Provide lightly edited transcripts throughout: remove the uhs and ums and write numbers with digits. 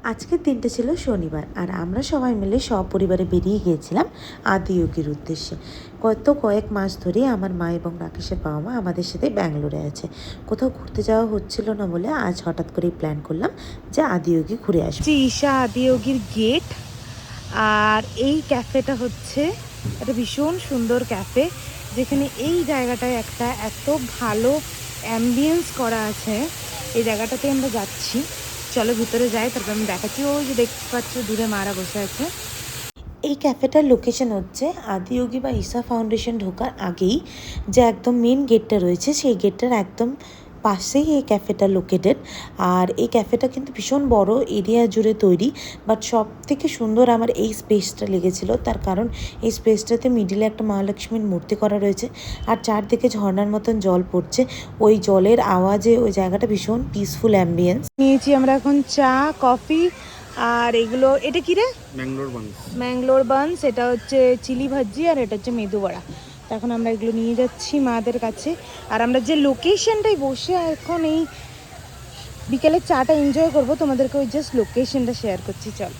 আজকের দিনটা ছিল শনিবার আর আমরা সবাই মিলে সপরিবারে বেরিয়ে গিয়েছিলাম আদিয়োগীর উদ্দেশ্যে। কয়েক মাস ধরে আমার মা এবং রাকেশের বাবা মা আমাদের সাথে ব্যাঙ্গালোরে আছে। কোথাও ঘুরতে যাওয়া হচ্ছিল না বলে আজ হঠাৎ করেই প্ল্যান করলাম যে আদিয়োগী ঘুরে আসবো। ঈশা আদিয়োগীর গেট, আর এই ক্যাফেটা হচ্ছে একটা ভীষণ সুন্দর ক্যাফে, যেখানে এই জায়গাটায় একটা এত ভালো অ্যাম্বিয়েন্স করা আছে। এই জায়গাটাতে আমরা যাচ্ছি, চলো ভিতরে যাই, তারপর আমি দেখাচ্ছি। ওই যে দেখতে পাচ্ছ দূরে মারা বসে আছে। এই ক্যাফেটার লোকেশন হচ্ছে আদিয়োগী বা ঈশা ফাউন্ডেশন ঢোকার আগেই যে একদম মেন গেটটা রয়েছে, সেই গেটটার একদম পাশেই এই ক্যাফেটা লোকেটেড। আর এই ক্যাফেটা কিন্তু ভীষণ বড় এরিয়া জুড়ে তৈরি, বাট সব থেকে সুন্দর আমার এই স্পেসটা লেগেছিল। তার কারণ এই স্পেসটাতে মিডিলে একটা মহালক্ষ্মীর মূর্তি করা রয়েছে, আর চারদিকে ঝর্ণার মতন জল পড়ছে। ওই জলের আওয়াজে ওই জায়গাটা ভীষণ পিসফুল অ্যাম্বিয়েন্স। নিয়েছি আমরা এখন চা, কফি, আর এগুলো এটা কি রে? ম্যাঙ্গলোর বানস। এটা হচ্ছে চিলি ভাজি, আর এটা হচ্ছে মেদু বড়া। তো এখন আমরা এগুলো নিয়ে যাচ্ছি মাদের কাছে। আর আমরা যে লোকেশনটাই বসে এখন এই বিকেলের চাটা এনজয় করব, তোমাদেরকে ওই জাস্ট লোকেশনটা শেয়ার করছি। চল,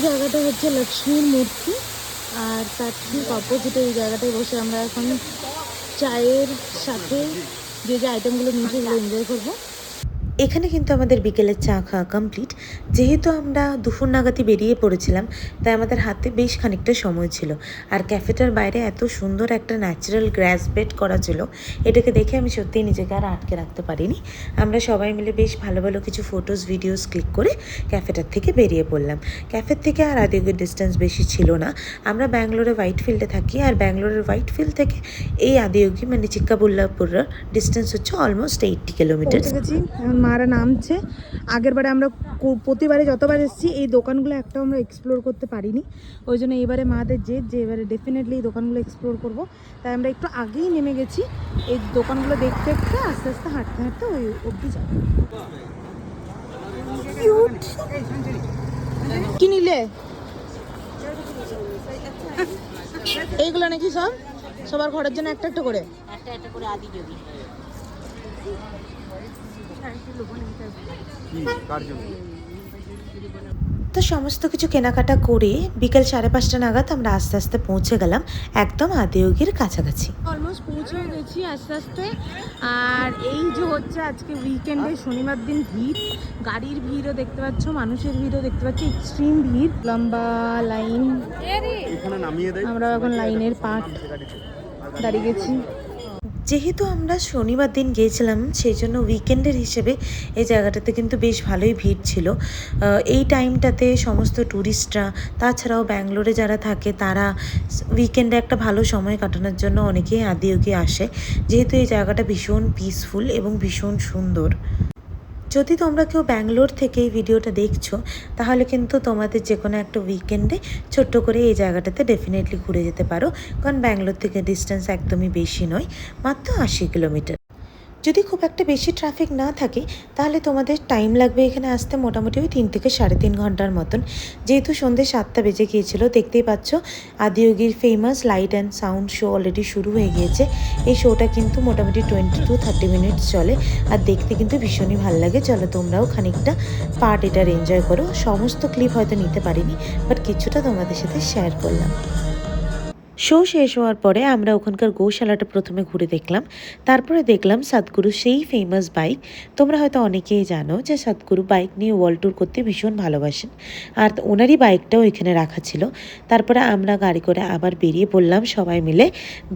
জায়গাটা হচ্ছে লক্ষ্মীর মূর্তি, আর তার ঠিক অপোজিটে এই জায়গাটায় বসে আমরা এখন চায়ের সাথে যে যে আইটেমগুলো নিয়েছি সেগুলো এনজয় করবো। এখানে কিন্তু আমাদের বিকেলের চা খাওয়া কমপ্লিট। যেহেতু আমরা দুপুর নাগাদই বেরিয়ে পড়েছিলাম, তাই আমাদের হাতে বেশ খানিকটা সময় ছিল। আর ক্যাফেটার বাইরে এত সুন্দর একটা ন্যাচারাল গ্রাস বেড করা ছিল, এটাকে দেখে আমি সত্যিই নিজেকে আর আটকে রাখতে পারিনি। আমরা সবাই মিলে বেশ ভালো ভালো কিছু ফটোস ভিডিওস ক্লিক করে ক্যাফেটার থেকে বেরিয়ে পড়লাম। ক্যাফের থেকে আর আদিয়োগীর ডিস্টেন্স বেশি ছিল না। আমরা ব্যাঙ্গালোরে হোয়াইট ফিল্ডে থাকি, আর ব্যাঙ্গালোরের হোয়াইট ফিল্ড থেকে এই আদিয়োগী মানে চিক্কাবুল্লাপুরের ডিস্টেন্স হচ্ছে অলমোস্ট 80 কিলোমিটার। মারা নামছে। আগের বারে আমরা প্রতিবারে যতবার এসেছি এই দোকানগুলো একটাও আমরা এক্সপ্লোর করতে পারিনি, ওই জন্য এবারে মাদের যে এবারে ডেফিনেটলি এই দোকানগুলো এক্সপ্লোর করব। তাই আমরা একটু আগেই নেমে গেছি এই দোকানগুলো দেখতে দেখতে, আস্তে আস্তে হাঁটতে হাঁটতে ওই অবধি যাব। কি নিলে এইগুলো নাকি সবার ঘরের জন্য একটা একটা করে আদিযোগী। তো সমস্ত কিছু কেনাকাটা করে বিকেল 5:30 নাগাদ আমরা আস্তে আস্তে পৌঁছে গেলাম একদম আদিয়োগীর কাছাকাছি। অলমোস্ট পৌঁছে গেছি আস্তে আস্তে। আর এই যে হচ্ছে আজকে উইকেন্ডে শনিবার দিন ভিড়, গাড়ির ভিড়ও দেখতে পাচ্ছ, মানুষের ভিড়ও দেখতে পাচ্ছি, এক্সট্রিম ভিড়, লম্বা লাইন। আমরা এখন লাইনের পাট দাঁড়িয়ে গেছি। যেহেতু আমরা শনিবার দিন গিয়েছিলাম, সেই জন্য উইকেন্ডের হিসেবে এই জায়গাটাতে কিন্তু বেশ ভালোই ভিড় ছিল। এই টাইমটাতে সমস্ত ট্যুরিস্টরা, তাছাড়াও ব্যাঙ্গালোরে যারা থাকে তারা উইকেন্ডে একটা ভালো সময় কাটানোর জন্য অনেকেই আদিয়োগী আসে, যেহেতু এই জায়গাটা ভীষণ পিসফুল এবং ভীষণ সুন্দর। যদি তোমরা কেউ ব্যাঙ্গালোর থেকে এই ভিডিওটা দেখছো, তাহলে কিন্তু তোমাদের যে কোনো একটা উইকেন্ডে ছোট্ট করে এই জায়গাটাতে ডেফিনেটলি ঘুরে যেতে পারো, কারণ ব্যাঙ্গালোর থেকে ডিস্টেন্স একদমই বেশি নয়, মাত্র 80 কিলোমিটার। যদি খুব একটা বেশি ট্রাফিক না থাকে তাহলে তোমাদের টাইম লাগবে এখানে আসতে মোটামুটি ওই 3 থেকে 3.5 ঘন্টার মতন। যেহেতু সন্ধ্যে 7টা বেজে গিয়েছিল, দেখতেই পাচ্ছ আদিয়োগীর famous light and sound show already শুরু হয়ে গিয়েছে। এই শোটা কিন্তু মোটামুটি 20 to 30 মিনিটস চলে, আর দেখতে কিন্তু ভীষণই ভালো লাগে। চলো তোমরাও খানিকটা পার্ট এটার এনজয় করো। সমস্ত ক্লিপ হয়তো নিতে পারিনি, বাট কিছুটা তোমাদের সাথে শেয়ার করলাম। শো শেষ হওয়ার পরে আমরা ওখানকার গোশালাটা প্রথমে ঘুরে দেখলাম, তারপরে দেখলাম সদ্গুরু সেই ফেমাস বাইক। তোমরা হয়তো অনেকেই জানো যে সদ্গুরু বাইক নিয়ে ওয়ার্ল্ড ট্যুর করতে ভীষণ ভালোবাসেন, আর ওনারই বাইকটাও এখানে রাখা ছিল। তারপরে আমরা গাড়ি করে আবার বেরিয়ে পড়লাম সবাই মিলে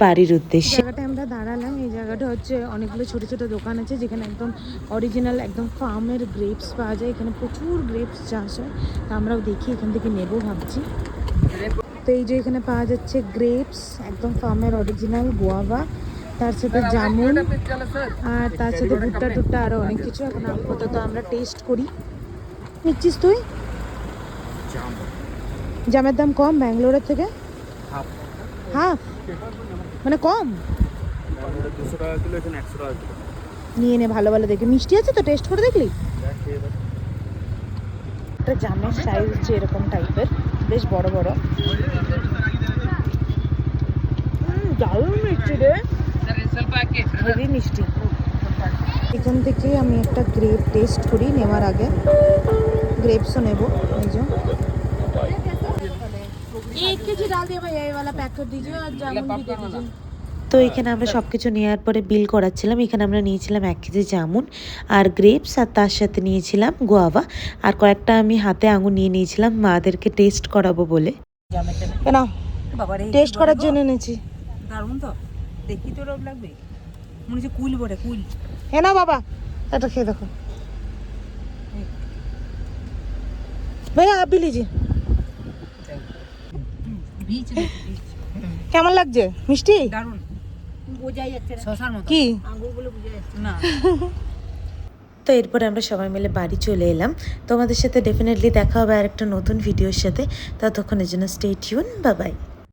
বাড়ির উদ্দেশ্যে। জায়গাটায় আমরা দাঁড়ালাম, এই জায়গাটা হচ্ছে অনেকগুলো ছোট ছোট দোকান আছে, যেখানে একদম অরিজিনাল একদম ফার্মের গ্রেপস পাওয়া যায়। এখানে প্রচুর গ্রেপস চাষ হয়, তা আমরাও দেখি এখান থেকে নেবো ভাবছি। তো এই যে এখানে পাওয়া যাচ্ছে গ্রেপস, একদম ফার্মের অরিজিনাল গোয়াভা, তার সাথে জামুন, আর তার সাথে ভুট্টা টুট্টা, আরও অনেক কিছু। এখন আপাতত আমরা টেস্ট করি। নিচ্ছিস তুই? জামের দাম কম ব্যাঙ্গালোরের থেকে? হাফ মানে কম? নিয়ে নে ভালো ভালো দেখে। মিষ্টি আছে তো, টেস্ট করে দেখলি? একটা জামের সাইজ হচ্ছে এরকম টাইপের, বেশ বড় বড়। দারুণ মিষ্টি রে, হেভি মিষ্টি। এখান থেকে আমি একটা গ্রেপ টেস্ট করি নেওয়ার আগে। ग्रेप्स नेब एक केजी डाल दिए भैया, ये वाला पैक कर दीजिए और जामुन भी दे दीजिए। তো এখানে আমরা সব কিছু নেওয়ার পরে বিল করাচ্ছিলাম। এখানে আমরা নিয়েছিলাম 1 কেজি জামুন আর গ্রেপস, আর তার সাথে নিয়েছিলাম গোয়াভা, আর কয়েকটা আমি হাতে আঙুর নিয়ে নিয়েছিলাম মাদেরকে টেস্ট করাবো বলে। কেন টেস্ট করার জন্য এনেছি। দারুণ তো, দেখি তো রোগ লাগবে, মনে হচ্ছে কুল বটে, কুল। হ্যাঁ না বাবা, এটা খেয়ে দেখো ভাইয়া, आप भी लीजिए। কেমন লাগছে? মিষ্টি? দারুণ, বোঝাই যাচ্ছে না শশার মতো কি আঙ্গুরগুলো, বোঝা যাচ্ছে না। তো এরপরে আমরা সবাই মিলে বাড়ি চলে এলাম। তোমাদের সাথে ডেফিনেটলি দেখা হবে আর একটা নতুন ভিডিওর সাথে। ততক্ষণের জন্য স্টে টিউন, বাই বাই।